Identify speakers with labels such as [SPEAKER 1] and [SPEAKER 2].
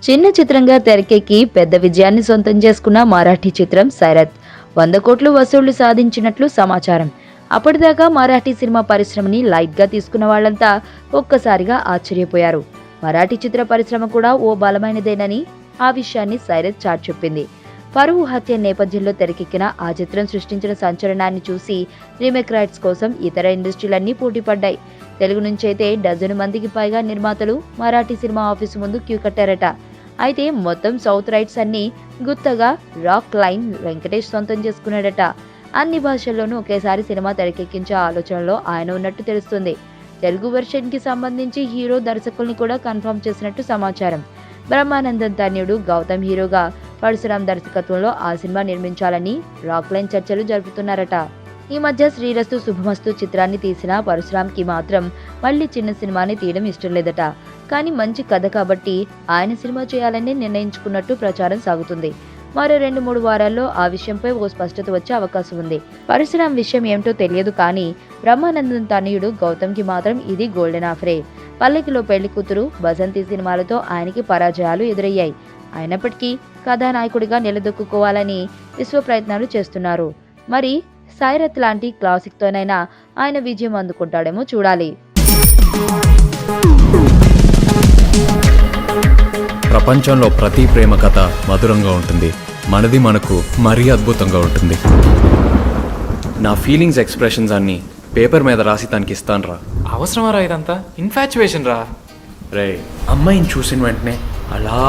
[SPEAKER 1] చిన్న చిత్రంగా తెరకెక్కి పెద్ద విజయాన్ని సొంతం చేసుకున్న మరాఠీ చిత్రం సైరత్ 100 కోట్లు వసూళ్లు సాధించినట్లు సమాచారం. అప్పటిదాకా మరాఠీ సినిమా పరిశ్రమని లైట్ గా తీసుకున్న వాళ్ళంతా ఒక్కసారిగా ఆశ్చర్యపోయారు. మరాఠీ చిత్ర పరిశ్రమ కూడా ఓ బలమైనదేనని ఆ విషయాన్ని సైరత్ చాటి చెప్పింది. పరువు హత్య నేపథ్యంలో తెరకెక్కిన ఆ చిత్రం సృష్టించిన సంచలనాన్ని చూసి రీమేక్ రైట్స్ కోసం ఇతర ఇండస్ట్రీలన్నీ పోటీపడ్డాయి. తెలుగు నుంచైతే డజను మందికి పైగా నిర్మాతలు మరాఠీ సినిమా ఆఫీసు ముందు క్యూ కట్టారట. అయితే మొత్తం సౌత్ రైట్స్ అన్ని గుత్తగా రాక్ లైన్ వెంకటేష్ సొంతం చేసుకున్నాడట. అన్ని భాషల్లోనూ ఒకేసారి సినిమా తెరకెక్కించే ఆలోచనలో ఆయన ఉన్నట్టు తెలుస్తుంది. తెలుగు వెర్షన్ కి సంబంధించి హీరో దర్శకుల్ని కూడా కన్ఫర్మ్ చేసినట్టు సమాచారం. బ్రహ్మానందం తనయుడు గౌతమ్ హీరోగా, పరశురామ్ దర్శకత్వంలో ఆ సినిమా నిర్మించాలని రాక్ లైన్ చర్చలు జరుపుతున్నారట. ఈ మధ్య శ్రీరస్తు శుభమస్తు చిత్రాన్ని తీసిన పరశురామ్ కి మాత్రం మళ్లీ చిన్న సినిమాని తీయడం ఇష్టం లేదట. కానీ మంచి కథ కాబట్టి ఆయన సినిమా చేయాలని నిర్ణయించుకున్నట్టు ప్రచారం సాగుతుంది. మరో 2-3 వారాల్లో ఆ విషయంపై ఓ స్పష్టత వచ్చే అవకాశం ఉంది. పరశురామ్ విషయం ఏమిటో తెలియదు కానీ బ్రహ్మానందం తనయుడు గౌతమ్ కి మాత్రం ఇది గోల్డెన్ ఆఫరే. పల్లకిలో పెళ్లి కూతురు, బసంతి సినిమాలతో ఆయనకి పరాజయాలు ఎదురయ్యాయి. అయినప్పటికీ కథానాయకుడిగా నిలదొక్కుకోవాలని విశ్వ ప్రయత్నాలు చేస్తున్నారు. మరి సైరత్ లాంటి క్లాసిక్ తోనైనా ఆయన విజయం అందుకుంటాడేమో చూడాలి.
[SPEAKER 2] ప్రపంచంలో ప్రతి ప్రేమ కథ మధురంగా ఉంటుంది. మనది మనకు మరీ అద్భుతంగా ఉంటుంది. నా ఫీలింగ్స్ ఎక్స్ప్రెషన్స్ అన్ని పేపర్ మీద రాసి తనకి ఇస్తాను రా.
[SPEAKER 3] అవసరమా రా ఇదంతా? ఇన్ఫాచ్యువేషన్ రా.
[SPEAKER 2] రే, అమ్మాయిని చూసిన వెంటనే అలా